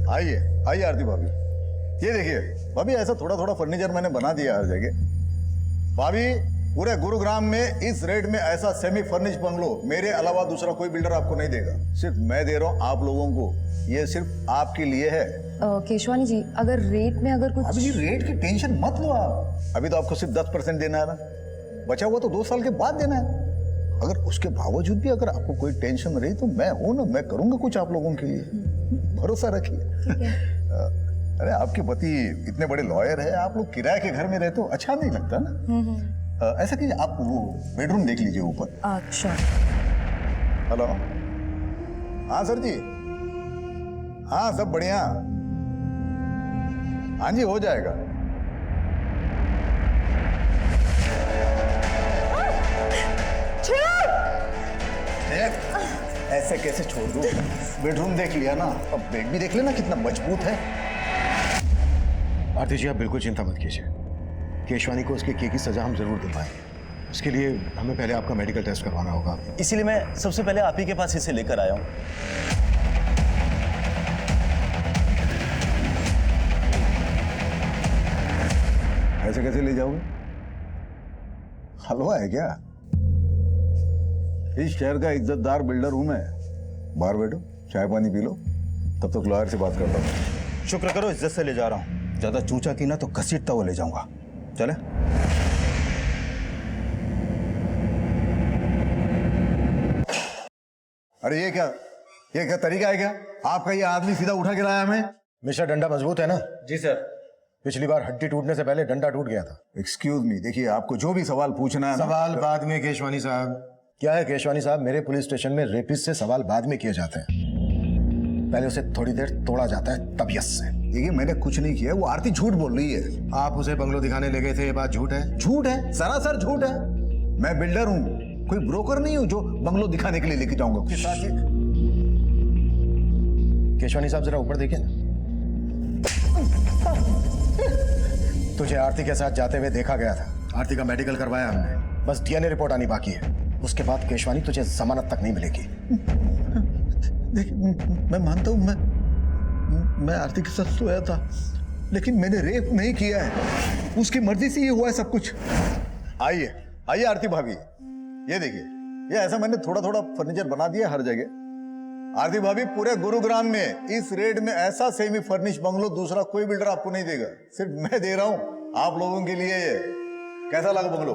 आइए आइए आरती भाभी, ये देखिए भाभी, ऐसा थोड़ा थोड़ा फर्नीचर मैंने बना दिया हर जगह। भाभी पूरे गुरुग्राम में इस रेट में ऐसा सेमी फर्निश बंगलो मेरे अलावा दूसरा कोई बिल्डर आपको नहीं देगा। सिर्फ मैं दे रहा हूँ आप लोगों को, ये सिर्फ आपके लिए है। केशवानी जी, अगर रेट में अगर कुछ अभी रेट की टेंशन मत लो आप, अभी तो आपको सिर्फ 10% देना है ना, बचा हुआ तो 2 साल के बाद देना है। अगर उसके बावजूद भी अगर आपको कोई टेंशन रही तो मैं हूं ना, मैं करूंगा कुछ आप लोगों के लिए, भरोसा रखिए। अरे आपके पति इतने बड़े लॉयर है, आप लोग किराए के घर में रहते हो, अच्छा नहीं लगता ना। ऐसा कीजिए, आप वो बेडरूम देख लीजिए ऊपर। अच्छा। हेलो, हाँ सर जी, हाँ सब बढ़िया, हाँ जी हो जाएगा। ऐसे कैसे छोड़ दूं? बेडरूम देख लिया ना, अब बेड भी देख लेना कितना मजबूत है। आरती जी आप बिल्कुल चिंता मत कीजिए, केशवानी को उसके किए की सजा हम जरूर दिलवाएंगे। उसके लिए हमें पहले आपका मेडिकल टेस्ट करवाना होगा, इसीलिए मैं सबसे पहले आप ही के पास इसे लेकर आया हूँ। ऐसे कैसे ले जाओगे? हलवा है क्या? इस शहर का इज्जतदार बिल्डर हूं मैं। बाहर बैठो, चाय पानी पी लो, तब तक लॉयर से बात करता हूँ। शुक्र करो इज्जत से ले जा रहा हूँ, ज्यादा चूचा की ना तो घसीटता हुआ ले जाऊंगा। चले। अरे ये क्या तरीका है क्या आपका? ये आदमी सीधा उठा के लाया हमें। मिस्टर डंडा मजबूत है ना? जी सर। पिछली बार हड्डी टूटने से पहले डंडा टूट गया था। एक्सक्यूज मी, देखिए आपको जो भी सवाल पूछना है ना, सवाल बाद में केशवानी साहब। क्या है केशवानी साहब, मेरे पुलिस स्टेशन में रेपिस्ट से सवाल बाद में किए जाते हैं, पहले उसे थोड़ी देर तोड़ा जाता है तबीयत से। देखिए मैंने कुछ नहीं किया, वो आरती झूठ बोल रही है। आप उसे बंगलो दिखाने ले गए थे, ये बात झूठ है? झूठ है, सरासर झूठ है। मैं बिल्डर हूँ, कोई ब्रोकर नहीं हूँ जो बंगलो दिखाने के लिए लेके जाऊंगा। उसके साथ ही केशवानी साहब जरा ऊपर देखिए ना। तुझे आरती के साथ जाते हुए देखा गया था, आरती का मेडिकल करवाया हमने, बस डीएनए रिपोर्ट आनी बाकी है। उसके बाद केशवानी तुझे जमानत तक नहीं मिलेगी। देखिए मैं मानता हूँ, मैं आरती के साथ सोया था, लेकिन मैंने रेप नहीं किया है, उसकी मर्जी से ये हुआ है सब कुछ। आइए आइए आरती भाभी, ये देखिए, ये ऐसा मैंने थोड़ा थोड़ा फर्नीचर बना दिया हर जगह। आरती भाभी पूरे गुरुग्राम में इस रेट में ऐसा सेमी फर्निश बंगलो दूसरा कोई बिल्डर आपको नहीं देगा, सिर्फ मैं दे रहा हूं आप लोगों के लिए। ये कैसा लगा बंगलो?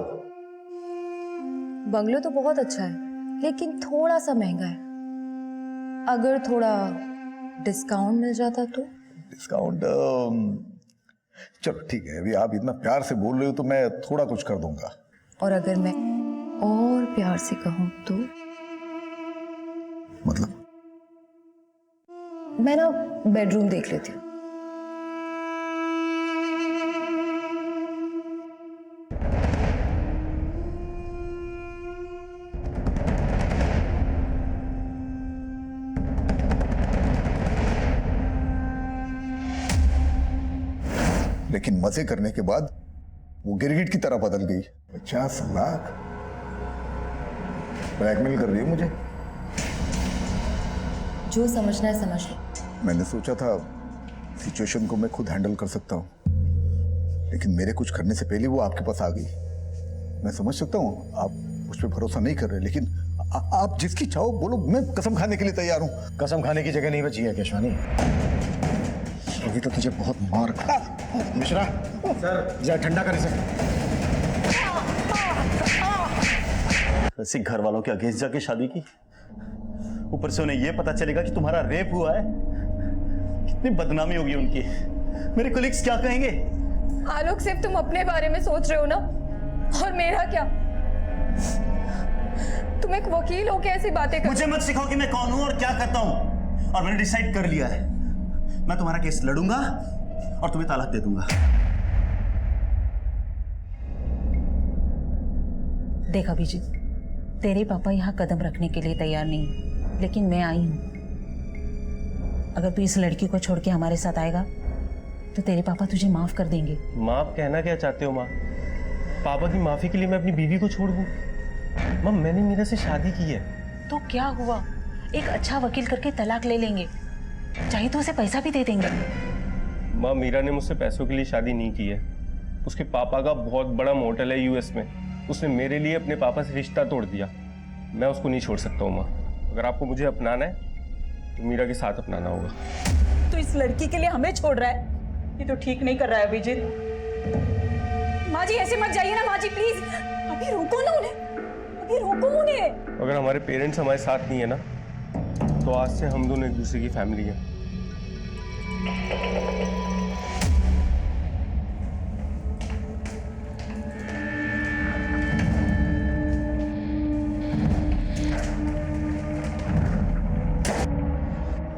बंगलो तो बहुत अच्छा है, लेकिन थोड़ा सा महंगा है। अगर थोड़ा डिस्काउंट मिल जाता तो। डिस्काउंट? चलो ठीक है, अभी आप इतना प्यार से बोल रहे हो तो मैं थोड़ा कुछ कर दूंगा। और अगर मैं और प्यार से कहूं तो? मतलब? मैं ना बेडरूम देख लेती हूँ। लेकिन मजे करने के बाद वो गिरगिट की तरह बदल गई। 50 लाख ब्लैकमेल कर रही है मुझे। जो समझना है समझ लो। मैंने सोचा था सिचुएशन को मैं खुद हैंडल कर सकता हूँ, लेकिन मेरे कुछ करने से पहले वो आपके पास आ गई। मैं समझ सकता हूँ आप उस पर भरोसा नहीं कर रहे, लेकिन आप जिसकी चाहो बोलो, मैं कसम खाने के लिए तैयार हूँ। कसम खाने की जगह नहीं बची है केशवानी, अभी तो तुझे बहुत मार खा। मिश्रा सर, जरा ठंडा कर इसे। ऐसे घर वालों के अगेंस्ट जाके शादी की, ऊपर से उन्हें यह पता चलेगा कि तुम्हारा रेप हुआ है, कितनी बदनामी होगी उनकी। मेरे कोलिग्स क्या कहेंगे? आलोक, सिर्फ तुम अपने बारे में सोच रहे हो ना, और मेरा क्या? तुम एक वकील हो के ऐसी बातें कर। मुझे मत सिखाओ कि मैं कौन हूं और क्या करता हूं। और मैंने डिसाइड कर लिया है, मैं तुम्हारा केस लड़ूंगा और तुम्हें तलाक दे दूंगा। देख अभिजीत, तेरे पापा यहाँ कदम रखने के लिए तैयार नहीं, लेकिन मैं आई हूँ। अगर तू इस लड़की को छोड़ के हमारे साथ आएगा तो तेरे पापा तुझे माफ कर देंगे। माफ कहना क्या चाहते हो माँ? पापा की माफी के लिए मैं अपनी बीवी को छोड़ दूँ? माँ मैंने मीरा से शादी की है। तो क्या हुआ, एक अच्छा वकील करके तलाक ले लेंगे। चाहिए तो उसे पैसा भी दे देंगे। माँ, मीरा ने मुझसे पैसों के लिए शादी नहीं की है। उसके पापा का बहुत बड़ा मोटल है यूएस में। उसने मेरे लिए अपने पापा से रिश्ता तोड़ दिया। मैं उसको नहीं छोड़ सकता हूँ माँ। अगर आपको मुझे अपनाना है तो मीरा के साथ अपनाना होगा। तो इस लड़की के लिए हमें छोड़ रहा है? ये तो ठीक नहीं कर रहा है अभिजीत। माँ जी ऐसे मत जाइए ना माँ जी, प्लीज अभी रोको ना उन्हें, अभी रोको उन्हें। अगर हमारे पेरेंट्स हमारे साथ नहीं है ना, तो आज से हम दोनों एक दूसरे की फैमिली है।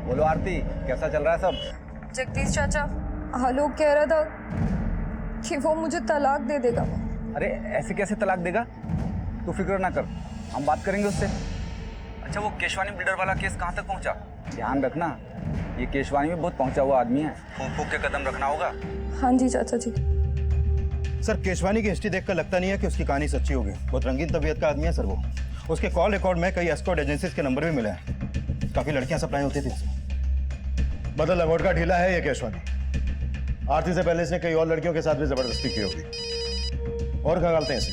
बोलो आरती, कैसा चल रहा है सब? जगदीश चाचा, आलोक कह रहा था कि वो मुझे तलाक दे देगा। अरे ऐसे कैसे तलाक देगा? तू फिक्र ना कर, हम बात करेंगे उससे। अच्छा, वो केशवानी बिल्डर वाला केस कहाँ तक पहुँचा? ध्यान रखना, ये केशवानी में बहुत पहुँचा हुआ आदमी है, फूक फूक के कदम रखना होगा। हाँ जी चाचा जी। सर, केशवानी की हिस्ट्री देखकर लगता नहीं है कि उसकी कहानी सच्ची होगी। बहुत रंगीन तबीयत का आदमी है सर वो। उसके कॉल रिकॉर्ड में कई एस्कॉर्ट एजेंसीज के नंबर भी मिले हैं। काफी लड़कियां सप्लाई होती थी उससे। मतलब लंगोट का ढीला है ये केशवानी। आरती से पहले इसने कई और लड़कियों के साथ भी जबरदस्ती की होगी। और खगालते हैं इसे।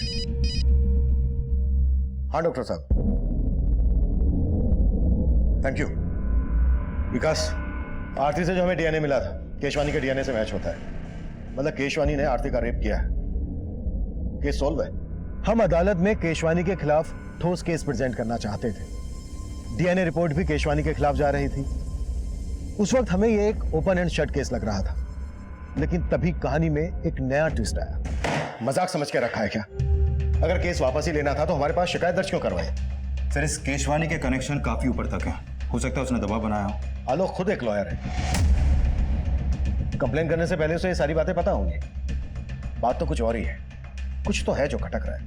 हाँ डॉक्टर साहब, थैंक यू। विकास, आरती से जो हमें डीएनए मिला था केशवानी के डीएनए से मैच होता है। मतलब केशवानी ने आरती का रेप किया है। केस सॉल्व है। हम अदालत में केशवानी के खिलाफ ठोस केस प्रेजेंट करना चाहते थे। डीएनए रिपोर्ट भी केशवानी के खिलाफ जा रही थी। उस वक्त हमें ये एक ओपन एंड शट केस लग रहा था, लेकिन तभी कहानी में एक नया ट्विस्ट आया। मजाक समझ के रखा है क्या? अगर केस वापस ही लेना था तो हमारे पास शिकायत दर्ज क्यों करवाई? सर, इस केशवानी के कनेक्शन काफी ऊपर तक है। हो सकता है उसने दबाव बनाया हो। आलोक खुद एक लॉयर है। कंप्लेन करने से पहले उसे ये सारी बातें पता होंगी। बात तो कुछ और ही है। कुछ तो है जो खटक रहा है।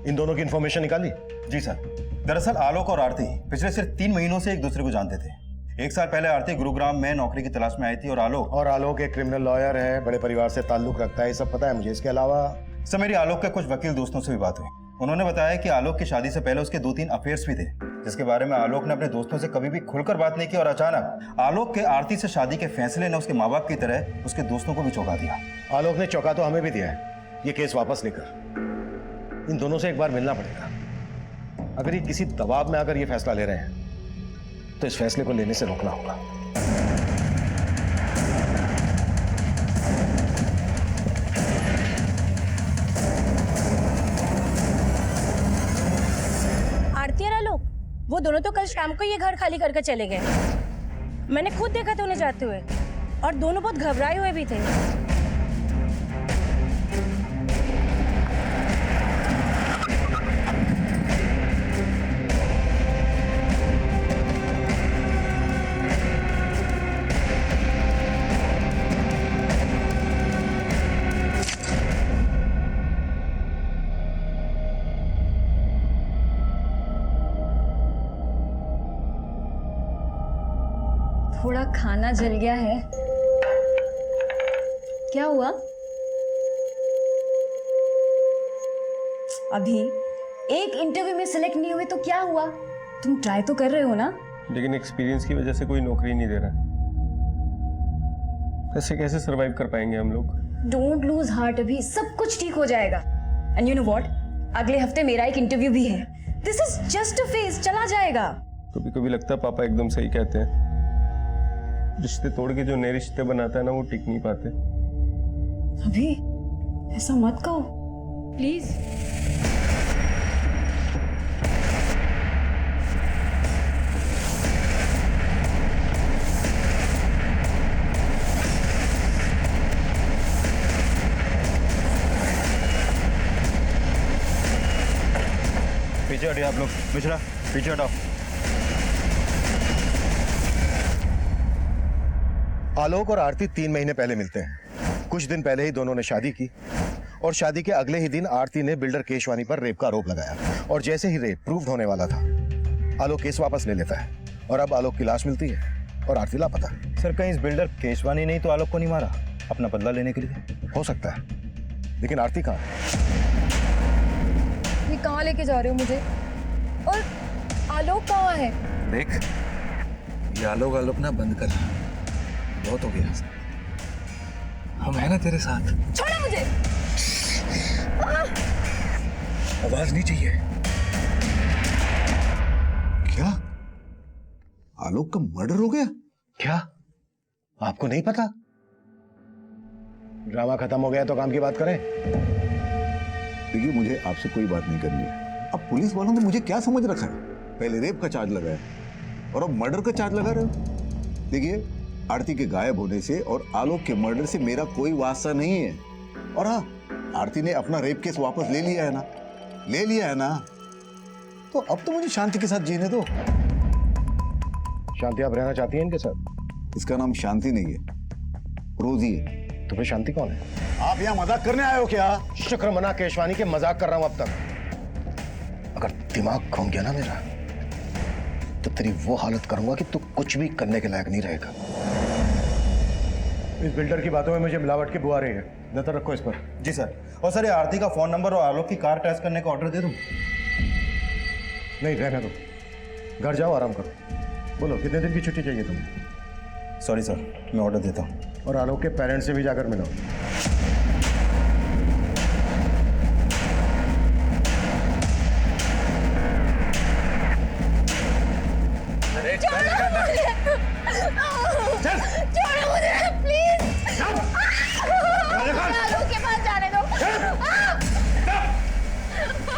इन दोनों की इंफॉर्मेशन निकाली? जी सर। दरअसल आलोक और आरती पिछले सिर्फ 3 महीनों से एक दूसरे को जानते थे। 1 साल पहले आरती गुरुग्राम में नौकरी की तलाश में आई थी और आलोक एक क्रिमिनल लॉयर है, बड़े परिवार से ताल्लुक रखता है। ये सब पता है मुझे। इसके अलावा सर, मेरी आलोक के कुछ वकील दोस्तों से भी बात हुई। उन्होंने बताया कि आलोक की शादी से पहले उसके 2-3 अफेयर्स भी थे, जिसके बारे में आलोक ने अपने दोस्तों से कभी भी खुलकर बात नहीं की। और अचानक आलोक के आरती से शादी के फैसले ने उसके माँ बाप की तरह उसके दोस्तों को भी चौंका दिया। आलोक ने चौंका तो हमें भी दिया है। ये केस वापस लेकर इन दोनों से एक बार मिलना पड़ेगा। अगर ये किसी दबाव में आकर ये फैसला ले रहे हैं तो इस फैसले को लेने से रोकना होगा। आरती और आलोक, वो दोनों तो कल शाम को ये घर खाली करके चले गए। मैंने खुद देखा था उन्हें जाते हुए, और दोनों बहुत घबराए हुए भी थे। थोड़ा खाना जल गया है। क्या हुआ? अभी एक इंटरव्यू में सिलेक्ट नहीं हुए तो क्या हुआ? तुम ट्राई तो कर रहे हो ना? लेकिन एक्सपीरियंस की वजह से कोई नौकरी नहीं दे रहा। ऐसे कैसे सरवाइव कर पाएंगे हम लोग? डोंट लूज हार्ट, अभी सब कुछ ठीक हो जाएगा। एंड यू नो व्हाट, अगले हफ्ते मेरा एक इंटरव्यू भी है। This is just a phase, चला जाएगा। कभी कभी लगता है पापा एकदम सही कहते हैं। रिश्ते तोड़ के जो नए रिश्ते बनाता है ना, वो टिक नहीं पाते। अभी ऐसा मत कहो प्लीज। पीछे हटिए आप लोग। मिश्रा, पीछे हटाओ। आलोक और आरती 3 महीने पहले मिलते हैं। कुछ दिन पहले ही दोनों ने शादी की और शादी के अगले ही दिन आरती ने बिल्डर केशवानी पर रेप का आरोप लगाया। और जैसे ही रेप प्रूव होने वाला था, आलोक केस वापस ले लेता है और अब आलोक की लाश मिलती है और आरती लापता। सर, कहीं इस बिल्डर केशवानी नहीं तो आलोक को नहीं मारा अपना बदला लेने के लिए? हो सकता है, लेकिन आरती कहाँ है? ये कहाँ लेके जा रहे हो मुझे? और आलोक कहाँ है? देख, ये आलोक आलोक ना बंद कर, बहुत हो गया। हम है ना तेरे साथ। छोड़ो मुझे। आवाज नहीं चाहिए। क्या आलोक का मर्डर हो गया? क्या आपको नहीं पता? ड्रामा खत्म हो गया तो काम की बात करें। देखिए, मुझे आपसे कोई बात नहीं करनी है। अब पुलिस वालों ने मुझे क्या समझ रखा है? पहले रेप का चार्ज लगाया और अब मर्डर का चार्ज लगा रहे हो। देखिए, आरती के गायब होने से और आलोक के मर्डर से मेरा कोई वास्ता नहीं है। और हाँ, आरती ने अपना रेप केस वापस ले लिया है ना, ले लिया है ना, तो अब तो मुझे शांति के साथ जीने दो। शांति आप रहना चाहती हैं इनके साथ? इसका नाम शांति नहीं है, रोजी है। तो फिर शांति कौन है? आप यहाँ मजाक करने आए हो क्या? शुक्र मना केशवानी के मजाक कर रहा हूं अब तक। अगर दिमाग घूम गया ना मेरा, तो तेरी वो हालत करूंगा कि तू कुछ भी करने के लायक नहीं रहेगा। इस बिल्डर की बातों में मुझे मिलावट की बुआ रही है। नजर रखो इस पर। जी सर। और सर, ये आरती का फोन नंबर और आलोक की कार ट्रेस करने का ऑर्डर दे दूं? नहीं, रहने दो। घर जाओ, आराम करो। बोलो, कितने दिन की छुट्टी चाहिए तुम्हें? सॉरी सर, मैं ऑर्डर देता हूँ। और आलोक के पेरेंट्स से भी जाकर मिलो। छोड़ो मुझे प्लीज। आलोक के पास जाने दो।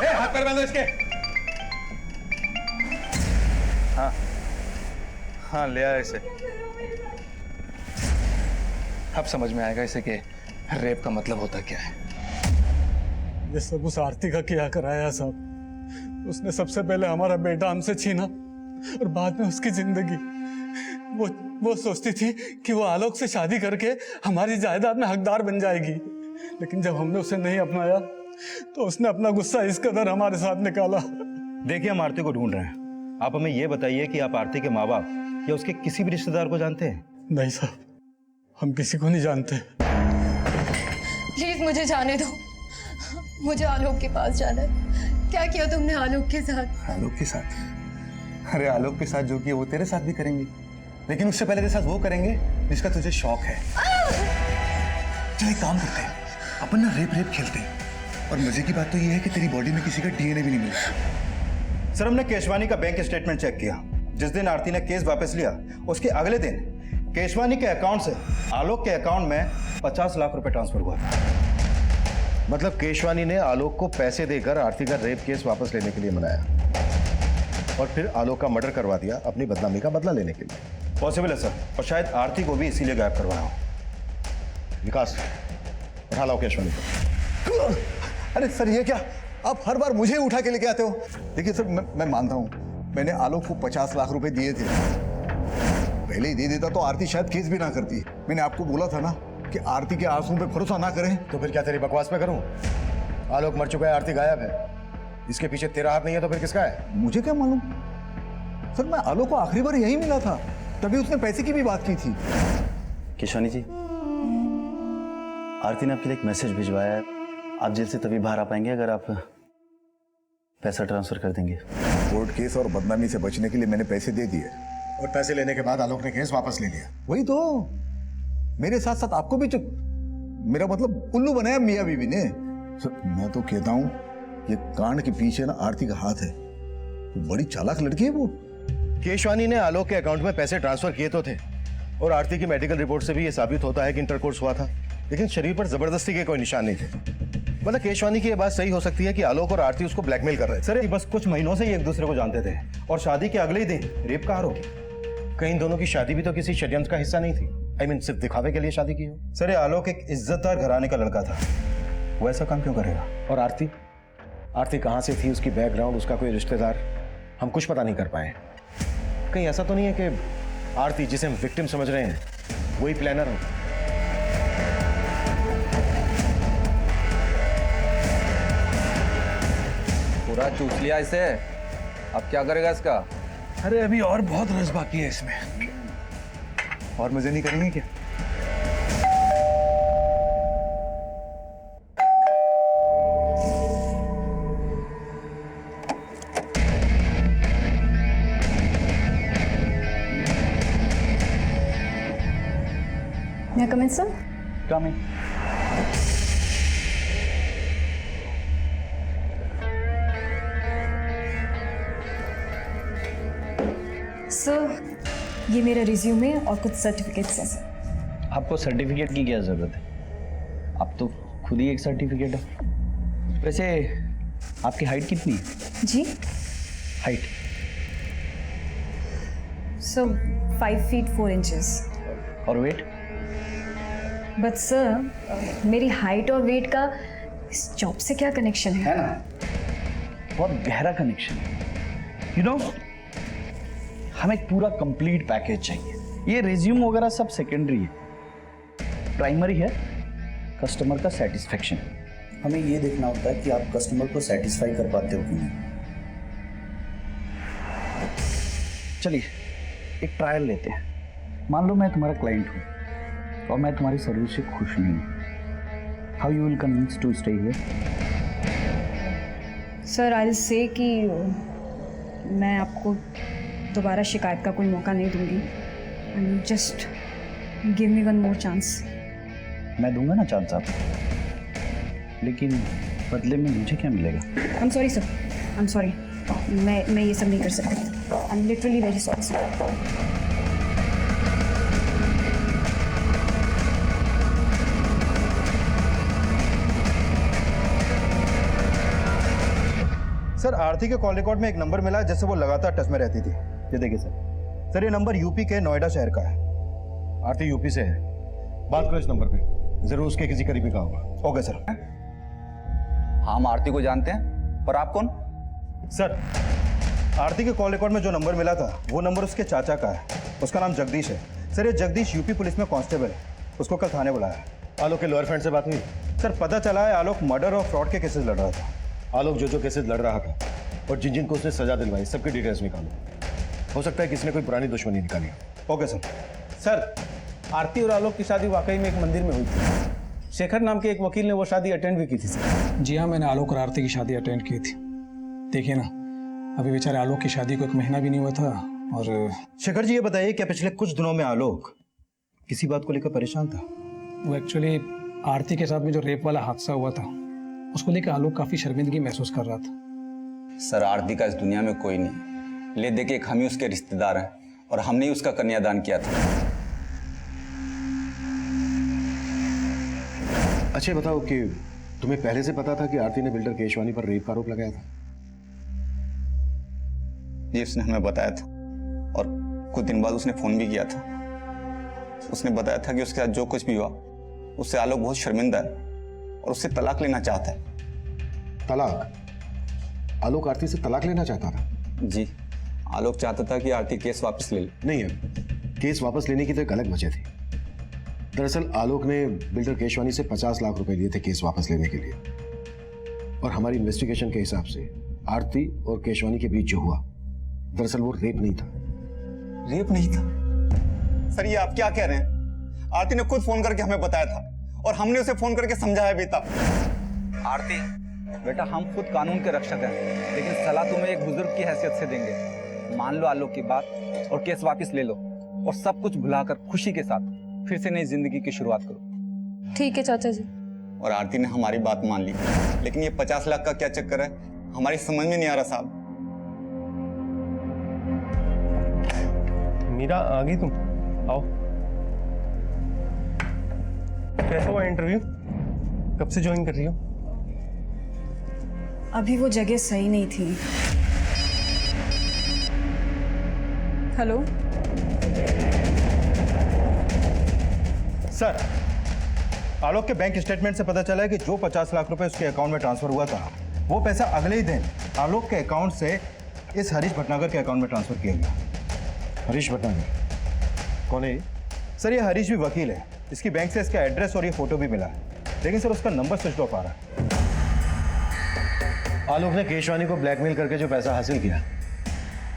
हाथ पैर बांधो इसके। हाँ, ले आया इसे। अब समझ में आएगा इसे कि रेप का मतलब होता क्या है। ये सब उस आरती का किया कराया साहब। उसने सबसे पहले हमारा बेटा हमसे छीना और बाद में उसकी जिंदगी। वो सोचती थी कि वो आलोक से शादी करके हमारी जायदाद में हकदार बन जाएगी, लेकिन जब हमने उसे नहीं अपनाया तो उसने अपना गुस्सा इस कदर हमारे साथ निकाला। देखिए, हम आरती को ढूंढ रहे हैं। आप हमें यह बताइए कि आप आरती के माँ बाप या उसके किसी भी रिश्तेदार को जानते हैं? नहीं साहब, हम किसी को नहीं जानते। प्लीज मुझे जाने दो, मुझे आलोक के पास जाना है। क्या किया तुमने आलोक के साथ? आलोक के साथ? अरे, आलोक के साथ जो किया वो तेरे साथ भी करेंगे, लेकिन उससे पहले तेरे साथ वो करेंगे जिसका तुझे शौक है। चल एक काम करते हैं, अपन ना रेप खेलते हैं। और मजे की बात तो ये है कि तेरी बॉडी में किसी का डीएनए भी नहीं मिला। सर, हमने केशवानी का बैंक स्टेटमेंट चेक किया। जिस दिन आरती ने केस वापस लिया, उसके अगले दिन केशवानी के अकाउंट से आलोक के अकाउंट में 50 लाख रुपए ट्रांसफर हुआ था। मतलब केशवानी ने आलोक को पैसे देकर आरती का रेप केस वापस लेने के लिए मनाया और फिर आलोक का मर्डर करवा दिया अपनी बदनामी का बदला लेने के लिए। पॉसिबल है सर, और शायद आरती को भी इसीलिए गायब करवाया हो। विकास, उठा लाओ केशवानी को। अरे सर, ये क्या? आप हर बार मुझे उठा के लेके आते हो। देखिए सर, मैं मानता हूँ मैंने आलोक को 50 लाख रुपए दिए थे। पहले ही दे देता तो आरती शायद केस भी ना करती। मैंने आपको बोला था ना कि आरती के आंसू पे भरोसा ना करें। तो फिर क्या तेरी बकवास पे करूं? आलोक मर चुका है, आरती गायब है। इसके पीछे तेरा हाथ नहीं है तो फिर किसका है? मुझे क्या मालूम सर, मैं आलोक को आखिरी बार यही मिला था, तभी उसने पैसे की भी बात की थी। केशवानी जी, आरती ने आपके लिए एक मैसेज भिजवाया है। आप जेल से तभी बाहर आ पाएंगे अगर आप पैसा ट्रांसफर कर देंगे। कोर्ट केस और बदनामी से बचने के लिए मैंने पैसे दे दिए, और पैसे लेने के बाद आलोक ने केस वापस ले लिया। वही तो, मेरे साथ साथ आपको भी मेरा मतलब उल्लू बनाया मियाँ बीवी ने। सर, मैं तो कहता हूँ ये कांड के पीछे ना आरती का हाथ है। वो बड़ी चालाक लड़की है वो। केशवानी ने आलोक के अकाउंट में पैसे ट्रांसफर किए तो थे, और आरती की मेडिकल रिपोर्ट से भी ये साबित होता है कि इंटरकोर्स हुआ था, लेकिन शरीर पर जबरदस्ती के कोई निशान नहीं थे। मतलब केशवानी की ये बात सही हो सकती है कि आलोक और आरती उसको ब्लैकमेल कर रहे थे। सर, ये बस कुछ महीनों से ही एक दूसरे को जानते थे और शादी के अगले ही दिन रेप का आरोप। कहीं दोनों की शादी भी तो किसी षड्यंत्र का हिस्सा नहीं थी। I mean, सिर्फ दिखावे के लिए शादी की हो। सर, ये आलोक एक इज्जतदार घराने का लड़का था, वो ऐसा काम क्यों करेगा? और आरती? आरती कहाँ से थी, उसकी बैकग्राउंड, उसका कोई रिश्तेदार, हम कुछ पता नहीं कर पाए। कहीं ऐसा तो नहीं है कि आरती, जिसे हम विक्टिम समझ रहे हैं, वही प्लानर हो? पूरा चूस लिया इसे, अब क्या करेगा इसका? अरे अभी और बहुत रस बाकी है इसमें। और मजे नहीं करेंगे क्या? May I come in, sir? Come in. Sir, ये मेरा रिज्यूमे और कुछ सर्टिफिकेट्स हैं सर। आपको सर्टिफिकेट की क्या ज़रूरत है? आप तो खुद ही एक सर्टिफिकेट है। वैसे आपकी हाइट कितनी है? जी हाइट सर 5 feet 4 inches। और वेट? बट सर मेरी हाइट और वेट का इस जॉब से क्या कनेक्शन है? ना, बहुत गहरा कनेक्शन है। यू नो, हमें एक पूरा कंप्लीट पैकेज चाहिए। ये रिज्यूम वगैरह सब सेकेंडरी है, प्राइमरी है कस्टमर का सेटिस्फेक्शन। हमें ये देखना होता है कि आप कस्टमर को सेटिस्फाई कर पाते हो कि नहीं। चलिए एक ट्रायल लेते हैं। मान लो मैं तुम्हारा क्लाइंट हूँ और मैं तुम्हारी सर्विस से खुश नहीं हूँ। How you will convince to stay here? Sir I will say कि मैं आपको दोबारा शिकायत का कोई मौका नहीं दूंगी। And just give me one more chance. मैं दूंगा ना चांस आपको, लेकिन बदले में मुझे क्या मिलेगा? I am sorry sir, I am sorry. मैं ये सब नहीं कर सकती। I am literally very sorry sir. Sir Aarti के कॉल रिकॉर्ड में एक नंबर मिला जिससे वो लगातार टच में रहती थी। ये देखिए सर ये नंबर यूपी के नोएडा शहर का है। आरती यूपी से है, बात करो इस नंबर पे, जरूर उसके किसी करीबी का होगा। Okay sir. हम आरती को जानते हैं, पर आप कौन? सर आरती के कॉल रिकॉर्ड में जो नंबर मिला था वो नंबर उसके चाचा का है। उसका नाम जगदीश है। सर ये जगदीश यूपी पुलिस में कांस्टेबल है। उसको कल थाने बुलाया। आलोक के लॉयर फ्रेंड से बात हुई? सर पता चला है आलोक मर्डर और फ्रॉड के केसेस लड़ रहा था। आलोक जो केसेस लड़ रहा था और जिन को उसने सजा दिलवाई, सबकी डिटेल्स निकालो। हो सकता है किसी ने कोई पुरानी दुश्मनी निकाली हो। Okay sir. सर आरती और आलोक की शादी वाकई में एक मंदिर में हुई थी। शेखर नाम के एक वकील ने वो शादी अटेंड भी की थी सर। जी हाँ, मैंने आलोक और आरती की शादी अटेंड की थी। देखिए ना, अभी बेचारे आलोक की शादी को 1 महीना भी नहीं हुआ था। और शेखर जी ये बताइए क्या पिछले कुछ दिनों में आलोक किसी बात को लेकर परेशान था? वो एक्चुअली आरती के साथ में जो रेप वाला हादसा हुआ था उसको लेकर आलोक काफ़ी शर्मिंदगी महसूस कर रहा था। सर आरती का इस दुनिया में कोई नहीं, ले दे के एक हम ही उसके रिश्तेदार हैं और हमने ही उसका कन्यादान किया था। अच्छा बताओ कि तुम्हें पहले से पता था कि आरती ने बिल्डर केशवानी पर रेप का आरोप लगाया था? ये उसने हमें बताया था और कुछ दिन बाद उसने फोन भी किया था। उसने बताया था कि उसके साथ जो कुछ भी हुआ उससे आलोक बहुत शर्मिंदा है और उससे तलाक लेना चाहता है। तलाक? आलोक आरती से तलाक लेना चाहता था? जी, आलोक चाहता था कि आरती केस वापस ले ले। नहीं है, केस वापस लेने की तो एक अलग वजह थी। दरअसल आलोक ने बिल्डर केशवानी से 50 लाख रुपए लिए थे केस वापस लेने के लिए। और हमारी इन्वेस्टिगेशन के हिसाब से आरती और केशवानी के बीच जो हुआ, दरअसल वो रेप नहीं था। रेप नहीं था? सर ये आप क्या कह रहे हैं? आरती ने खुद फोन करके हमें बताया था और हमने उसे फोन करके समझाया भी था। आरती बेटा, हम खुद कानून के रक्षक हैं, लेकिन सलाह तुम्हें एक बुजुर्ग की हैसियत से देंगे। मान लो आलोक की बात और केस वापस ले लो और सब कुछ भुलाकर खुशी के साथ फिर से नई जिंदगी की शुरुआत करो। ठीक है चाचा जी। और आरती ने हमारी बात मान ली, लेकिन ये 50 लाख का क्या चक्कर है हमारी समझ में नहीं आ रहा साहब। मीरा आ गई तुम? आओ। कैसा हुआ इंटरव्यू? कब से ज्वाइन कर रही हो? अभी वो जगह सही नहीं थी। हेलो सर आलोक के बैंक स्टेटमेंट से पता चला है कि जो 50 लाख रुपए उसके अकाउंट में ट्रांसफर हुआ था वो पैसा अगले ही दिन आलोक के अकाउंट से इस हरीश भटनागर के अकाउंट में ट्रांसफर किया गया। हरीश भटनागर कौन है? सर ये हरीश भी वकील है। इसकी बैंक से इसका एड्रेस और ये फोटो भी मिला है, लेकिन सर उसका नंबर स्विच ऑफ आ रहा है। आलोक ने केशवानी को ब्लैकमेल करके जो पैसा हासिल किया,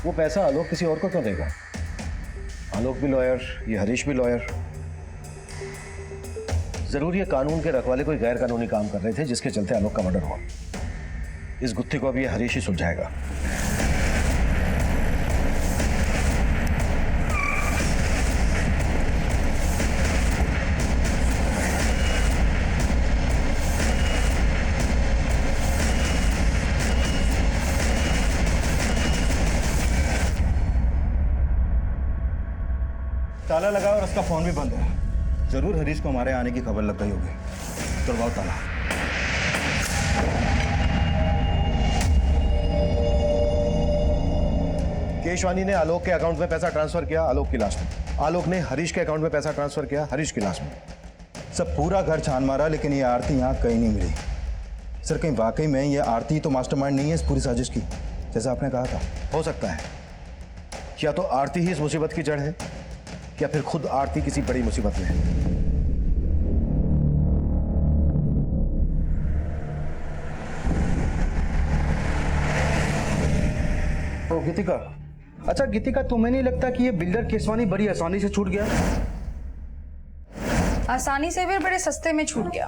वो पैसा आलोक किसी और को क्यों देगा? आलोक भी लॉयर, ये हरीश भी लॉयर। जरूर ये कानून के रखवाले कोई गैर कानूनी काम कर रहे थे जिसके चलते आलोक का मर्डर हुआ। इस गुत्थी को अब ये हरीश ही सुलझाएगा। ताला लगा और उसका फोन भी बंद है। जरूर हरीश को हमारे आने की खबर लग गई होगी। तुड़वाओ ताला। केशवानी ने आलोक के अकाउंट में पैसा ट्रांसफर किया आलोक की लाश में, आलोक ने हरीश के अकाउंट में पैसा ट्रांसफर किया हरीश की लाश में। सब पूरा घर छान मारा लेकिन ये आरती यहाँ कहीं नहीं मिली। सर कहीं वाकई में ये आरती तो मास्टरमाइंड नहीं है इस पूरी साजिश की, जैसा आपने कहा था? हो सकता है, या तो आरती ही इस मुसीबत की जड़ है या फिर खुद आरती किसी बड़ी मुसीबत में है। तो गीतिका, अच्छा गीतिका, तुम्हें नहीं लगता कि ये बिल्डर केशवानी बड़ी आसानी से छूट गया? आसानी से भी बड़े सस्ते में छूट गया।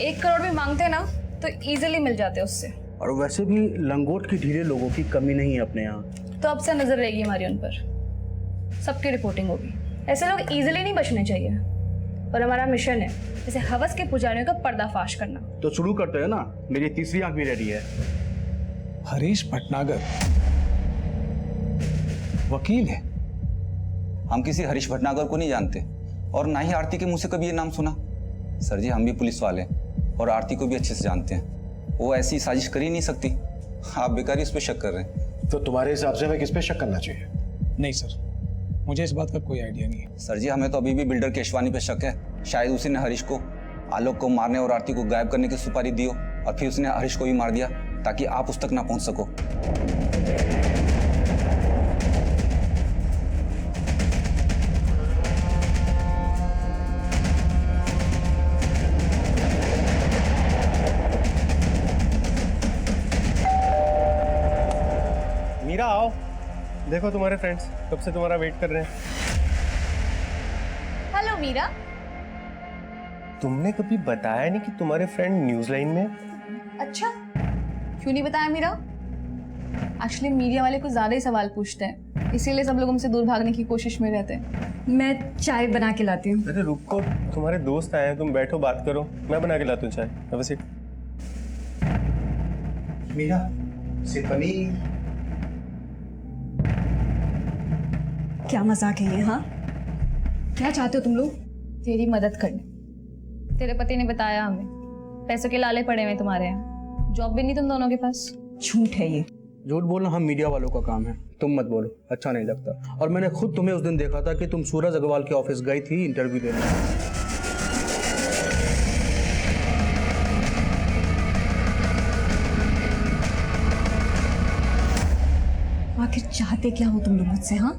1 करोड़ भी मांगते ना तो इजीली मिल जाते उससे। और वैसे भी लंगोट की ढीले लोगों की कमी नहीं है अपने यहाँ। तो अब से नजर रहेगी हमारी उन पर, सबकी रिपोर्टिंग होगी। ऐसे लोग इजीली नहीं बचने चाहिए और हमारा मिशन है जैसे हवस के पुजारियों का पर्दाफाश करना। तो शुरू करते हैं ना, मेरी तीसरी आंख भी रेडी है। हरीश भटनागर वकील है। हम किसी हरीश भटनागर को नहीं जानते और ना ही आरती के मुंह से कभी ये नाम सुना। सर जी, हम भी पुलिस वाले हैं और आरती को भी अच्छे से जानते हैं। वो ऐसी साजिश कर ही नहीं सकती। आप बेकार ही उस पर शक कर रहे हैं। तो तुम्हारे हिसाब से हमें किस पे शक करना चाहिए? नहीं सर, मुझे इस बात का कोई आइडिया नहीं है। सर जी, हमें तो अभी भी बिल्डर केशवानी पे शक है। शायद उसी ने हरीश को आलोक को मारने और आरती को गायब करने की सुपारी दी हो और फिर उसने हरीश को भी मार दिया ताकि आप उस तक ना पहुंच सको। मीरा आओ, देखो तुम्हारे फ्रेंड्स कब से तुम्हारा वेट कर रहे हैं। हेलो मीरा। तुमने कभी बताया नहीं कि तुम्हारे फ्रेंड न्यूज लाइन में? अच्छा, क्यों नहीं बताया मीरा? एक्चुअली मीडिया वाले कुछ ज्यादा ही सवाल पूछते हैं, इसीलिए सब लोग हमसे दूर भागने की कोशिश में रहते हैं। मैं चाय बना के लाती हूँ। अरे रुको, तुम्हारे दोस्त आए हैं, तुम बैठो बात करो, मैं बना के लाता हूँ चाय। अब सीट। मीरा से पनीर। क्या मजाक है ये? हाँ, क्या चाहते हो तुम लोग? तेरी मदद करने। तेरे पति ने बताया हमें पैसों के लाले पड़े हुए तुम्हारे यहाँ, जॉब भी नहीं तुम दोनों के पास। झूठ है ये। झूठ बोलना हम मीडिया वालों का काम है, तुम मत बोलो, अच्छा नहीं लगता। और मैंने खुद तुम्हें उस दिन देखा था कि तुम सूरज अग्रवाल के ऑफिस गई थी इंटरव्यू देने। आखिर चाहते क्या हो तुम लोग मुझसे? हाँ,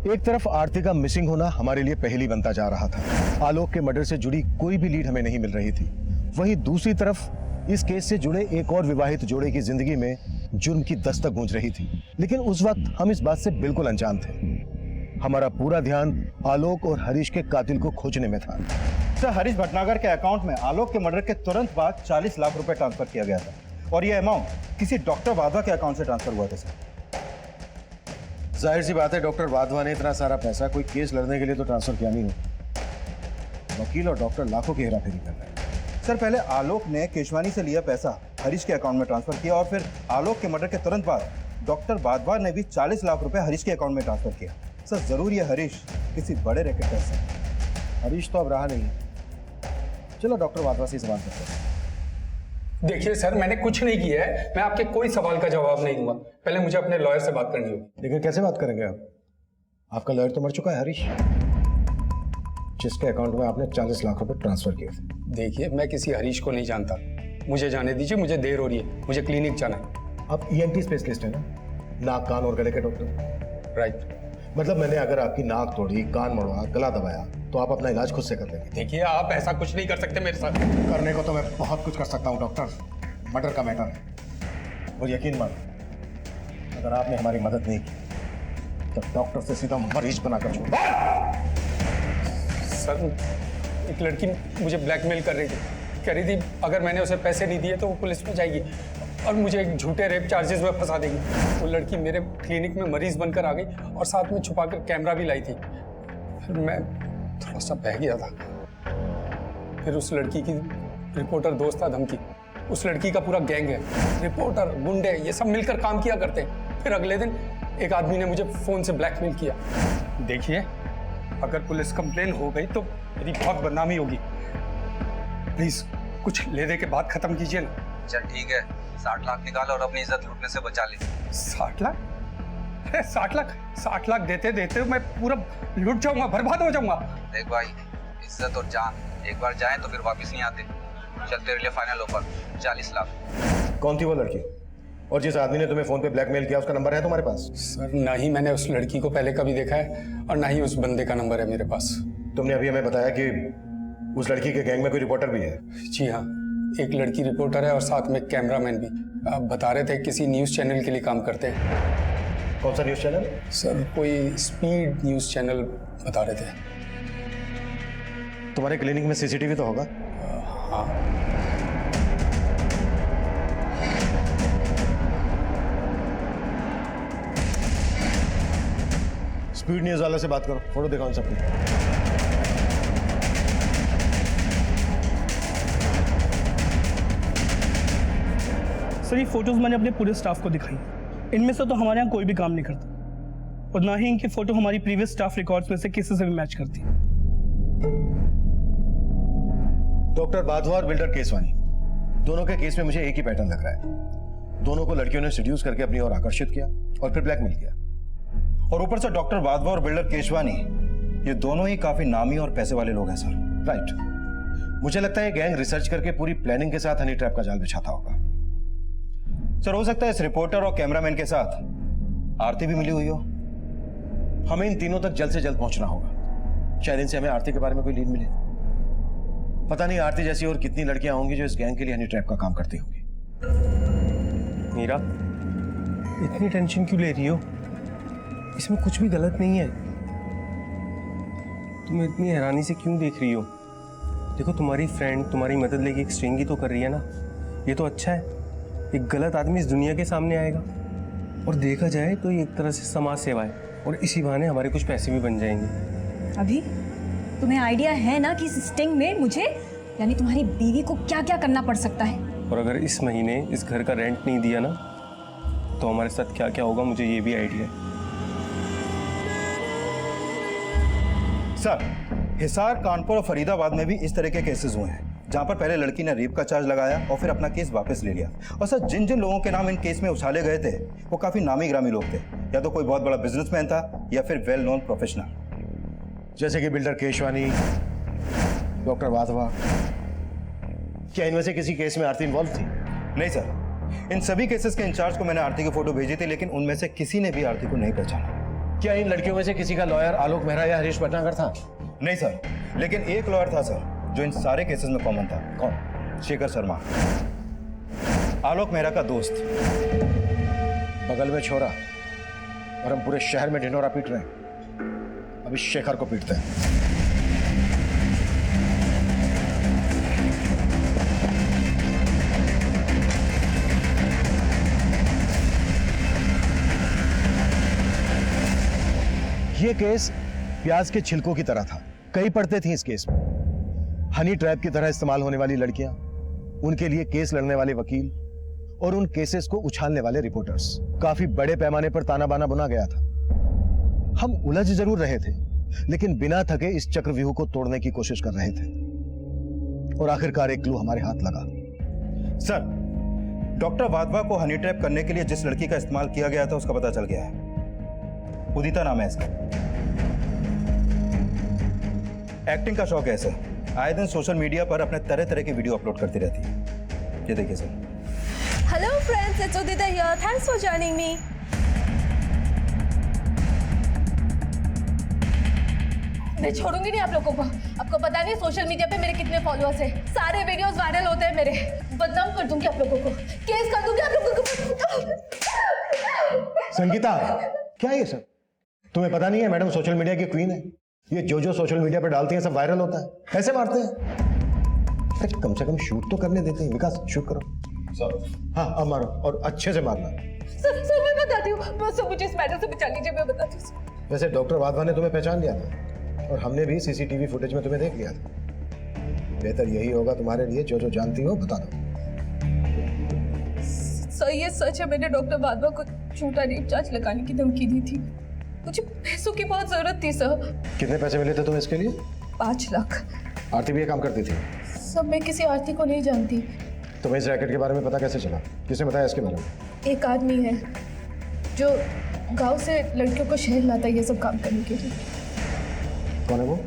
एक तरफ आरती का मिसिंग होना हमारे लिए पहेली बनता जा रहा था। आलोक के मर्डर से जुड़ी कोई भी लीड हमें नहीं मिल रही थी। वहीं दूसरी तरफ इस केस से जुड़े एक और विवाहित जोड़े की जिंदगी में जुर्म की दस्तक गूंज रही थी। लेकिन उस वक्त हम इस बात से बिल्कुल अनजान थे। हमारा पूरा ध्यान आलोक और हरीश के कातिल को खोजने में था। सर, हरीश भटनागर के अकाउंट में आलोक के मर्डर के तुरंत बाद 40 लाख रुपए ट्रांसफर किया गया था और यह अमाउंट किसी डॉक्टर वाधवा के अकाउंट से ट्रांसफर हुआ था। सर, जाहिर सी बात है, डॉक्टर वाधवा ने इतना सारा पैसा कोई केस लड़ने के लिए तो ट्रांसफर किया नहीं हो। वकील और डॉक्टर लाखों की हेराफेरी कर रहे हैं। सर, पहले आलोक ने केशवानी से लिया पैसा हरीश के अकाउंट में ट्रांसफर किया और फिर आलोक के मर्डर के तुरंत बाद डॉक्टर वाधवा ने भी 40 लाख रुपए हरीश के अकाउंट में ट्रांसफर किया। सर, जरूर ये हरीश किसी बड़े रैकेट का हिस्सा है। हरीश तो अब रहा नहीं। चलो डॉक्टर वाधवा से सवाल करते हैं। देखिए सर, मैंने कुछ नहीं किया है, मैं आपके कोई सवाल का जवाब नहीं दूंगा। पहले मुझे अपने लॉयर से बात करनी होगी। लेकिन कैसे बात करेंगे आप? आपका लॉयर तो मर चुका है, हरीश, जिसके अकाउंट में आपने 40 लाख रुपए ट्रांसफर किए थे। देखिए, मैं किसी हरीश को नहीं जानता, मुझे जाने दीजिए, मुझे देर हो रही है, मुझे क्लिनिक जाना है। आप ENT स्पेशलिस्ट हैं ना, नाक कान और गले के डॉक्टर? राइट। मतलब मैंने अगर आपकी नाक तोड़ी, कान मड़वा, गला दबाया तो आप अपना इलाज खुद से कर लेंगे? देखिए, आप ऐसा कुछ नहीं कर सकते मेरे साथ। करने को तो मैं बहुत कुछ कर सकता हूँ डॉक्टर, मर्डर का मैटर है। और यकीन मानो, अगर आपने हमारी मदद नहीं की तो डॉक्टर से सीधा मरीज बनाकर छोड़। सर, एक लड़की मुझे ब्लैकमेल कर रही थी, कह रही थी अगर मैंने उसे पैसे नहीं दिए तो वो पुलिस में जाएगी और मुझे एक झूठे रेप चार्जेस में फंसा देगी। वो लड़की मेरे क्लिनिक में मरीज बनकर आ गई और साथ में छुपाकर कैमरा भी लाई थी। फिर मैं थोड़ा सा बह गया था। फिर उस लड़की की रिपोर्टर दोस्त था धमकी, उस लड़की का पूरा गैंग है, रिपोर्टर, गुंडे, ये सब मिलकर काम किया करते हैं। फिर अगले दिन एक आदमी ने मुझे फोन से ब्लैकमेल किया। देखिए, अगर पुलिस कंप्लेन हो गई तो मेरी बहुत बदनामी होगी। प्लीज कुछ ले दे के बात खत्म कीजिए ना। चल ठीक है, 60 लाख निकाल और अपनी इज्जत लूटने से बचा ले। 60 लाख? 60 लाख देते देते मैं पूरा लुट जाऊंगा, बर्बाद हो जाऊंगा। देख भाई, इज्जत और जान एक बार जाए तो फिर वापस नहीं आते। चल तेरे लिए फाइनल ऑफर 40 लाख। कौन थी वो लड़की? और जिस आदमी ने तुम्हें फोन पे ब्लैकमेल किया उसका नंबर है तुम्हारे पास? सर, ना ही मैंने उस लड़की को पहले कभी देखा है और ना ही उस बंदे का नंबर है मेरे पास। तुमने अभी हमें बताया कि उस लड़की के गैंग में कोई रिपोर्टर भी है। जी हाँ, एक लड़की रिपोर्टर है और साथ में कैमरामैन भी। आप बता रहे थे किसी न्यूज़ चैनल के लिए काम करते हैं। कौन सा न्यूज़ चैनल? सर, कोई स्पीड न्यूज़ चैनल बता रहे थे। तुम्हारे क्लिनिक में सीसीटीवी तो होगा? हाँ। स्पीड न्यूज़ वाले से बात करो, फोटो दिखाओ इन सबकी। सर, ये फोटोज मैंने अपने पूरे स्टाफ को दिखाई। इनमें से तो हमारे यहाँ कोई भी काम नहीं करता और ना ही इनकी फोटो हमारी प्रीवियस स्टाफ रिकॉर्ड्स में से किसी से भी मैच करती। डॉक्टर वाधवा और बिल्डर केसवानी, दोनों के केस में मुझे एक ही पैटर्न लग रहा है। दोनों को लड़कियों ने सेड्यूस करके अपनी ओर आकर्षित किया और फिर ब्लैकमेल किया। और ऊपर से डॉक्टर वाधवा और बिल्डर केशवानी, ये दोनों ही काफी नामी और पैसे वाले लोग हैं सर। राइट। मुझे लगता है गैंग रिसर्च करके पूरी प्लानिंग के साथ हनी ट्रैप का जाल बिछाता होगा। सर, हो सकता है इस रिपोर्टर और कैमरामैन के साथ आरती भी मिली हुई हो। हमें इन तीनों तक जल्द से जल्द पहुंचना होगा। शायद इनसे हमें आरती के बारे में कोई लीड मिले। पता नहीं आरती जैसी और कितनी लड़कियां होंगी जो इस गैंग के लिए हनी ट्रैप का काम करती होंगी। मीरा, इतनी टेंशन क्यों ले रही हो? इसमें कुछ भी गलत नहीं है। तुम इतनी हैरानी से क्यों देख रही हो? देखो, तुम्हारी फ्रेंड तुम्हारी मदद लेके एक स्ट्रिंग ही तो कर रही है ना। ये तो अच्छा है। एक गलत आदमी इस दुनिया के सामने आएगा और देखा जाए तो ये एक तरह से समाज सेवा है और इसी बहाने हमारे कुछ पैसे भी बन जाएंगे। अभी तुम्हें आइडिया है ना कि इस स्टिंग में मुझे यानी तुम्हारी बीवी को क्या क्या करना पड़ सकता है? और अगर इस महीने इस घर का रेंट नहीं दिया ना तो हमारे साथ क्या क्या होगा, मुझे ये भी आइडिया है। सर, हिसार, कानपुर और फरीदाबाद में भी इस तरह के केसेस हुए हैं जहां पर पहले लड़की ने रेप का चार्ज लगाया और फिर अपना केस वापस ले लिया। और सर, जिन जिन लोगों के नाम इन केस में उछाले गए थे वो काफी नामी ग्रामी लोग थे। या तो कोई बहुत बड़ा बिजनेसमैन था या फिर वेल नोन प्रोफेशनल, जैसे कि बिल्डर केशवानी, डॉक्टर वाधवा। क्या इनमें से किसी केस में आरती इन्वॉल्व थी? नहीं सर, इन सभी केसेस के इंचार्ज को मैंने आरती की फोटो भेजी थी, लेकिन उनमें से किसी ने भी आरती को नहीं पहचाना। क्या इन लड़कियों में से किसी का लॉयर आलोक मेहरा या हरीश भटनागर था? नहीं सर, लेकिन एक लॉयर था सर जो इन सारे केसेस में कॉमन था। कौन? शेखर शर्मा, आलोक मेहरा का दोस्त। बगल में छोरा और हम पूरे शहर में ढिंढोरा पीट रहे हैं। अभी शेखर को पीटते हैं। ये केस प्याज के छिलकों की तरह था। कई परतें थी इस केस में। हनी ट्रैप की तरह इस्तेमाल होने वाली लड़कियां, उनके लिए केस लड़ने वाले वकील और उन केसेस को उछालने वाले रिपोर्टर्स। काफी बड़े पैमाने पर ताना बाना बुना गया था। हम उलझ जरूर रहे थे, लेकिन बिना थके इस चक्रव्यूह को तोड़ने की कोशिश कर रहे थे और आखिरकार एक क्लू हमारे हाथ लगा। सर, डॉक्टर वाधवा को हनी ट्रैप करने के लिए जिस लड़की का इस्तेमाल किया गया था उसका पता चल गया है। उदिता नाम है इसका। एक्टिंग का शौक है इसे। आए दिन सोशल मीडिया पर अपने तरह तरह के वीडियो अपलोड करती रहती है। ये देखिए sir. Hello friends, it's Udita here. Thanks for joining me. मैं छोड़ूंगी नहीं आप लोगों को। आपको पता नहीं सोशल मीडिया पे मेरे कितने फॉलोअर्स हैं। सारे वीडियोस वायरल होते हैं मेरे। बदनाम कर दूंगी आप लोगों को, केस कर दूंगी आप लोगों को। संगीता, क्या ये सब? तुम्हें पता नहीं है मैडम सोशल मीडिया की क्वीन है। ये जो जो सोशल मीडिया पर डालती हैं सब वायरल होता है। कैसे मारते हैं? कम से कम शूट तो करने देते हैं। विकास, शूट करो। सर, हाँ, अब मारो और अच्छे से मारना। सर मैं बताती हूँ। बस मुझे इस मैटर से बचा लीजिए, मैं बताती हूँ। वैसे डॉक्टर वाधवा ने तुम्हें पहचान लिया था और हमने भी सीसीटीवी फुटेज में तुम्हें देख लिया था। बेहतर यही होगा तुम्हारे लिए, जो जो जानती हो बता दो। सर, ये सच है, मैंने डॉक्टर वाधवा को झूठा रेप चार्ज लगाने की धमकी दी थी। मुझे पैसों की बहुत जरूरत थी सर। कितने पैसे मिले थे तुम्हें इसके लिए? 5 लाख। आरती भी ये काम करती थी? सब मैं किसी आरती को नहीं जानती। तुम्हें इस रैकेट के बारे में पता कैसे चला? किसने बताया इसके बारे में? एक आदमी है जो गांव से लड़कियों को शहर लाता है ये सब काम करने के लिए। कौन है वो?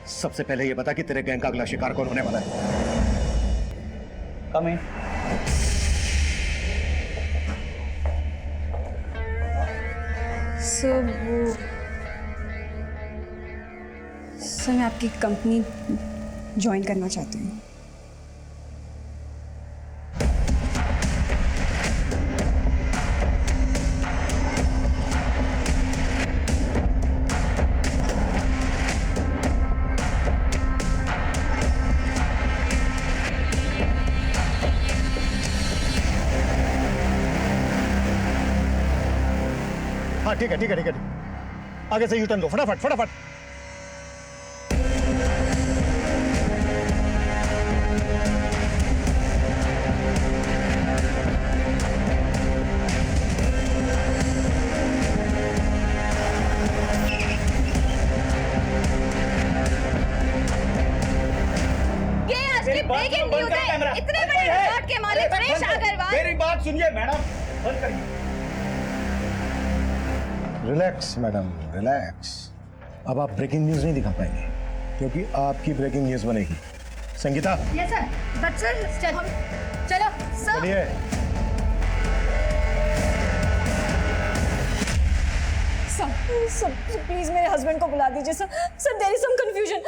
सबसे पहले ये बता कि तेरे गैंग का अगला शिकार कौन होने वाला है? कम इन। सर मैं आपकी कंपनी ज्वाइन करना चाहती हूँ। हाँ ठीक है ठीक है ठीक है, आगे से यू टर्न लो फटाफट फटाफट। ब्रेकिंग न्यूज़ है। इतने बड़े रिसॉर्ट के मालिक परेश अग्रवाल। मेरी बात सुनिए मैडम, बंद करिए। Relax madam relax. अब आप ब्रेकिंग न्यूज नहीं दिखा पाएंगे क्योंकि आपकी ब्रेकिंग न्यूज बनेगी। Sangeeta yes sir, but sir चलो सर। चलिए। सर प्लीज मेरे हस्बैंड को बुला दीजिए सर। Sir there is some confusion.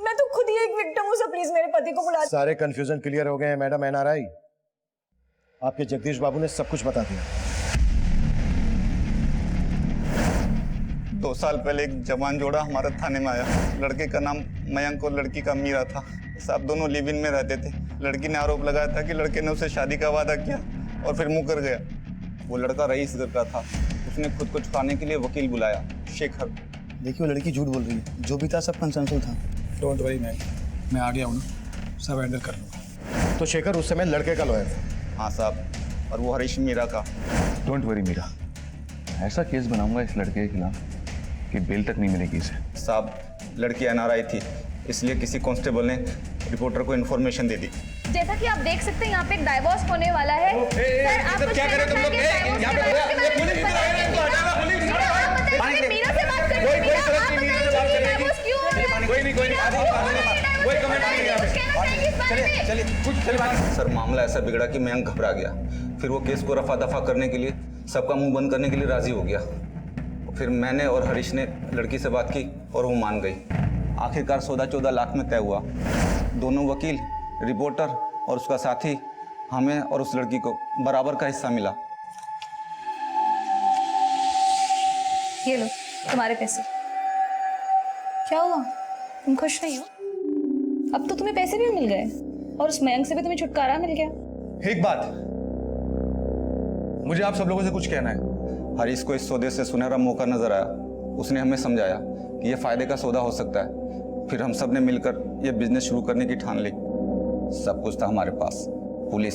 मैं तो खुद ही एक विक्टिम हूँ सर, प्लीज मेरे पति को बुला। सारे कंफ्यूजन क्लियर हो गए हैं मैडम एनआरआई। आपके जगदीश बाबू ने सब कुछ बता दिया। 2 साल पहले एक जवान जोड़ा हमारे थाने में आया। लड़के का नाम मयंक और लड़की का मीरा था। साहब दोनों लिव इन में रहते थे। लड़की ने आरोप लगाया था कि लड़के ने उसे शादी का वादा किया और फिर मुकर गया। वो लड़का रईस घर का था। उसने खुद को छुपाने के लिए वकील बुलाया, शेखर। देखिए वो लड़की झूठ बोल रही है, जो भी था सब कंसेंसुअल था। डोंट वरी मैम, मैं आ गया हूँ ना, सब हैंडल कर लूँगा। तो शेखर उस समय लड़के का लॉयर था? हाँ साहब, और वो हरीश मीरा का। डोंट वरी मीरा, ऐसा केस बनाऊंगा इस लड़के के खिलाफ कि बेल तक नहीं मिलेगी इसे। साहब लड़की एनआरआई थी, इसलिए किसी कांस्टेबल ने रिपोर्टर को इन्फॉर्मेशन दे दी। जैसा कि आप देख सकते हैं यहाँ पे एक डाइवोर्स होने वाला है। सर आप कुछ कहना चाहेंगे? यहाँ पे मीरा से बात करनी है। मीरा आप बताइए डाइवोर्स क्यों हो रहा है? कोई नहीं कोई कमेंट नहीं चलिए चलिए चलिए। सर मामला ऐसा बिगड़ा कि मयंक घबरा गया। फिर वो केस को रफा दफा करने के लिए, सबका मुंह बंद करने के लिए राजी हो गया। फिर मैंने और हरीश ने लड़की से बात की और वो मान गई। आखिरकार सौदा 14 लाख में तय हुआ। दोनों वकील, रिपोर्टर और उसका साथी, हमें और उस लड़की को बराबर का हिस्सा मिला। ये लो तुम्हारे पैसे। क्या हुआ, तुम खुश नहीं हो? अब तो तुम्हें पैसे भी मिल गए और उस मयंक से भी तुम्हें छुटकारा मिल गया। एक बात, मुझे आप सब लोगों से कुछ कहना है। हरीश को इस सौदे से सुनहरा मौका नजर आया। उसने हमें समझाया कि यह फायदे का सौदा हो सकता है। फिर हम सब ने मिलकर यह बिजनेस शुरू करने की ठान ली। सब कुछ था हमारे पास, पुलिस,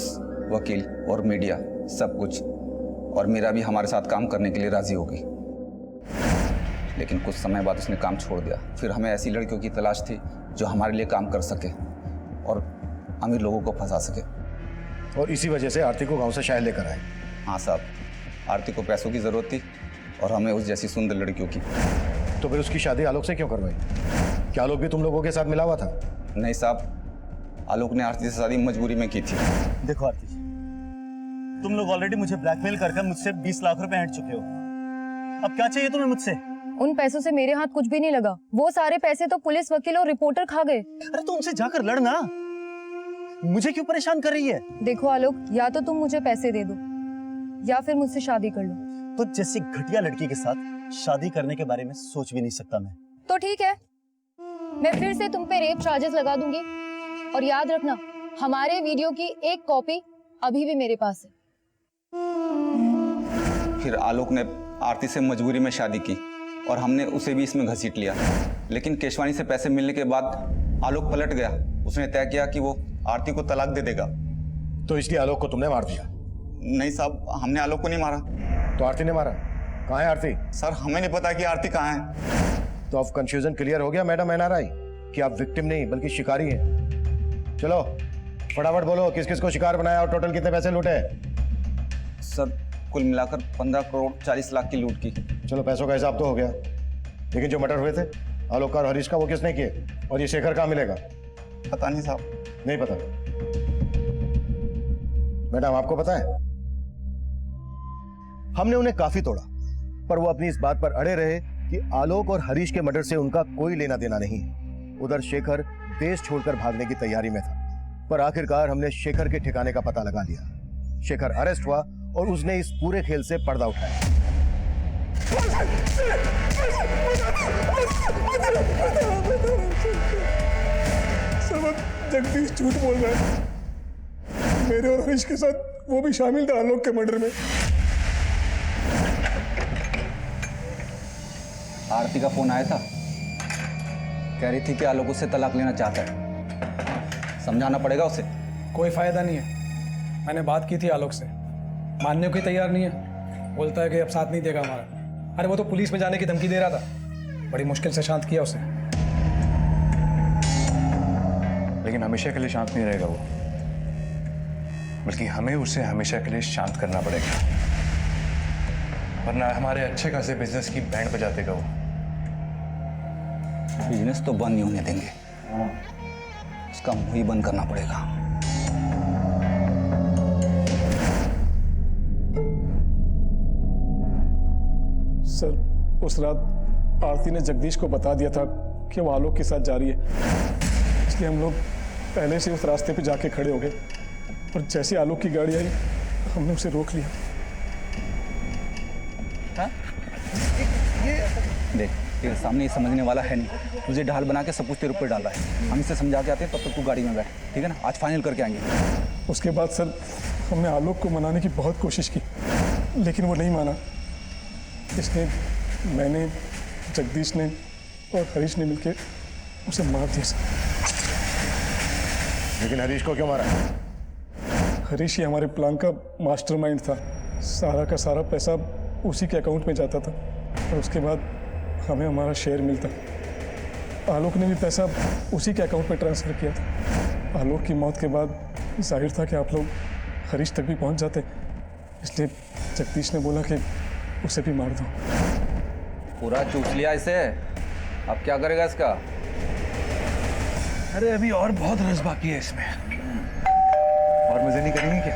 वकील और मीडिया, सब कुछ। और मीरा भी हमारे साथ काम करने के लिए राजी हो गई। लेकिन कुछ समय बाद उसने काम छोड़ दिया। फिर हमें ऐसी लड़कियों की तलाश थी जो हमारे लिए काम कर सके और अमीर लोगों को फंसा सके। और इसी वजह से आरती को गांव से शहर लेकर आए। हाँ साहब, आरती को पैसों की जरूरत थी और हमें उस जैसी सुंदर लड़कियों की। तो फिर उसकी शादी आलोक से क्यों करवाई? क्या आलोक भी तुम लोगों के साथ मिला हुआ था? नहीं साहब, आलोक ने आरती से शादी मजबूरी में की थी। देखो आरती, तुम लोग ऑलरेडी मुझे ब्लैकमेल करके मुझसे 20 लाख रुपए हट चुके हो। अब क्या चाहिए तुम्हें मुझसे? उन पैसों से मेरे हाथ कुछ भी नहीं लगा। वो सारे पैसे तो पुलिस, वकील और रिपोर्टर खा गए। अरे तो उनसे जाकर लड़ना, मुझे क्यों परेशान कर रही है? देखो आलोक, या तो तुम मुझे पैसे दे दो या फिर मुझसे शादी कर लो। तो जैसी घटिया लड़की के साथ शादी करने के बारे में सोच भी नहीं सकता मैं। तो ठीक है, मैं फिर से तुम पे रेप चार्जेस लगा दूंगी। और याद रखना, हमारे वीडियो की एक कॉपी अभी भी मेरे पास है। फिर आलोक ने आरती से मजबूरी में शादी की। और हमने उसे भी इसमें घसीट लिया। लेकिन केशवानी से पैसे मिलने के बाद आलोक पलट गया। उसने तय किया कि वो आरती को तलाक दे देगा। तो इसलिए आलोक को तुमने मार दिया? नहीं साहब, हमने आलोक को नहीं मारा। तो आरती ने मारा? कहाँ है आरती? सर हमें नहीं पता कि आरती कहाँ है। तो अब कंफ्यूजन क्लियर हो गया मैडम एनआरआई कि आप विक्टिम नहीं बल्कि शिकारी हैं। चलो फटाफट बोलो, किस किस को शिकार बनाया और टोटल कितने पैसे लूटे? सर कुल मिलाकर 15 करोड़ 40 लाख की लूट की। चलो पैसों का हिसाब तो हो गया, लेकिन जो मर्डर हुए थे आलोक का और हरीश का, वो किसने किए? और ये शेखर कहाँ मिलेगा? पता नहीं साहब। नहीं पता? मैडम आपको पता है? हमने उन्हें काफी तोड़ा, पर वो अपनी इस बात पर अड़े रहे कि आलोक और हरीश के मर्डर से उनका कोई लेना देना नहीं है। उधर शेखर देश छोड़कर भागने की तैयारी में था, पर आखिरकार हमने शेखर के ठिकाने का पता लगा लिया। शेखर अरेस्ट हुआ और उसने इस पूरे खेल से पर्दा उठाया। जगदीश झूठ बोल रहा है। मेरे और हरीश के साथ वो भी शामिल था आलोक के मर्डर में। आरती का फोन आया था, कह रही थी कि आलोक उससे तलाक लेना चाहता है। समझाना पड़ेगा उसे। कोई फायदा नहीं है। मैंने बात की थी आलोक से, मानने को ही तैयार नहीं है। बोलता है कि अब साथ नहीं देगा हमारा। अरे वो तो पुलिस में जाने की धमकी दे रहा था। बड़ी मुश्किल से शांत किया उसे। लेकिन हमेशा के लिए शांत नहीं रहेगा वो, बल्कि हमें उसे हमेशा के लिए शांत करना पड़ेगा, वरना हमारे अच्छे खासे बिजनेस की बैंड बजा देगा वो। बिजनेस तो बंद नहीं होने देंगे, उसका मुंह ही बंद करना पड़ेगा। सर उस रात आरती ने जगदीश को बता दिया था कि वो आलोक के साथ जा रही है, इसलिए हम लोग पहले से उस रास्ते पे जाके खड़े हो गए। और जैसे आलोक की गाड़ी आई हमने उसे रोक लिया। देख तेरे सामने ये समझने वाला है नहीं। तुझे ढाल बना के सब कुछ तेरे ऊपर डाल रहा है। हम इसे समझा के आते हैं, तब तक तू गाड़ी में बैठ, ठीक है ना? आज फाइनल करके आएंगे। उसके बाद सर हमने आलोक को मनाने की बहुत कोशिश की, लेकिन वो नहीं माना। इसलिए मैंने, जगदीश ने और हरीश ने मिलकर उसे मार दिया सर। लेकिन हरीश को क्यों मारा? हरीश ही हमारे प्लान का मास्टरमाइंड था। सारा का सारा पैसा उसी के अकाउंट में जाता था और उसके बाद हमें हमारा शेयर मिलता। आलोक ने भी पैसा उसी के अकाउंट में ट्रांसफ़र किया था। आलोक की मौत के बाद जाहिर था कि आप लोग हरीश तक भी पहुंच जाते, इसलिए जगदीश ने बोला कि उसे भी मार दो। पूरा चूस लिया इसे, अब क्या करेगा इसका? अरे अभी और बहुत रस बाकी है इसमें, और मजे नहीं करेंगे क्या?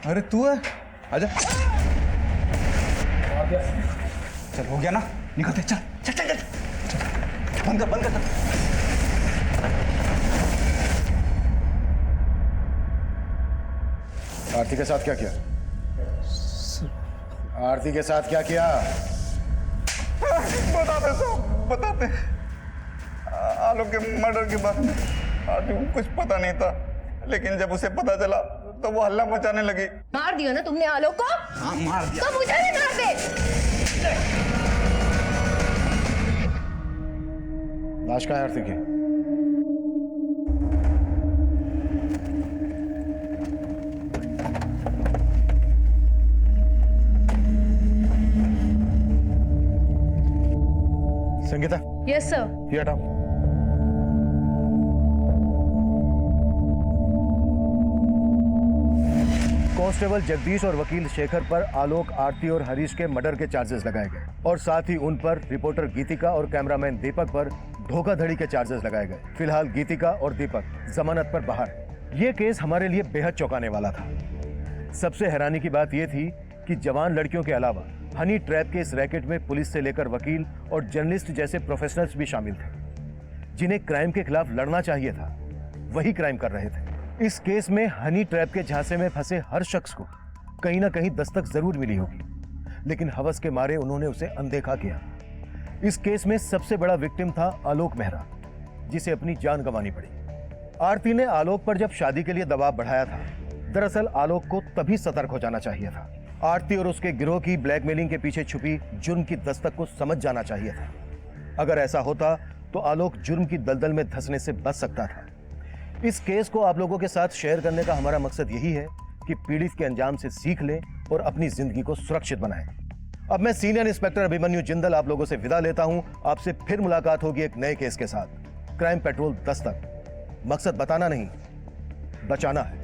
अरे तू है, आजा। चल हो गया ना, निकलते। चल चल चल चल, बंद कर बंद कर। आरती के साथ क्या किया? आरती के साथ क्या किया? बताते साहब, बताते। आलोक के मर्डर के बारे में आरती को कुछ पता नहीं था, लेकिन जब उसे पता चला तो वो हल्ला मचाने लगी। मार दिया ना तुमने आलोक को? हाँ मार दिया। तो मुझे भी मार दे। लाश कहाँ है आरती की? Sangeeta, yes sir. ये हटाओ। कांस्टेबल जगदीश और वकील शेखर पर आलोक, आरती और हरीश के मर्डर के चार्जेस लगाए गए और साथ ही उन पर रिपोर्टर गीतिका और कैमरामैन दीपक पर धोखाधड़ी के चार्जेस लगाए गए। फिलहाल गीतिका और दीपक जमानत पर बाहर है। ये केस हमारे लिए बेहद चौंकाने वाला था। सबसे हैरानी की बात यह थी कि जवान लड़कियों के अलावा हनी ट्रैप के इस रैकेट में पुलिस से लेकर वकील और जर्नलिस्ट जैसे प्रोफेशनल्स भी शामिल थे, जिन्हें क्राइम के खिलाफ लड़ना चाहिए था, वही क्राइम कर रहे थे। इस केस में हनी ट्रैप के झांसे में फंसे हर शख्स को कहीं ना कहीं दस्तक जरूर मिली होगी, लेकिन हवस के मारे उन्होंने उसे अनदेखा किया। इस केस में सबसे बड़ा विक्टिम था आलोक मेहरा, जिसे अपनी जान गंवानी पड़ी। आरती ने आलोक पर जब शादी के लिए दबाव बढ़ाया था दरअसल आलोक को तभी सतर्क हो जाना चाहिए था। आरती और उसके गिरोह की ब्लैकमेलिंग के पीछे छुपी जुर्म की दस्तक को समझ जाना चाहिए था। अगर ऐसा होता तो आलोक जुर्म की दलदल में धंसने से बच सकता था। इस केस को आप लोगों के साथ शेयर करने का हमारा मकसद यही है कि पीड़ित के अंजाम से सीख लें और अपनी जिंदगी को सुरक्षित बनाएं। अब मैं सीनियर इंस्पेक्टर अभिमन्यु जिंदल आप लोगों से विदा लेता हूं। आपसे फिर मुलाकात होगी एक नए केस के साथ। क्राइम पेट्रोल दस्तक, मकसद बताना नहीं, बचाना है।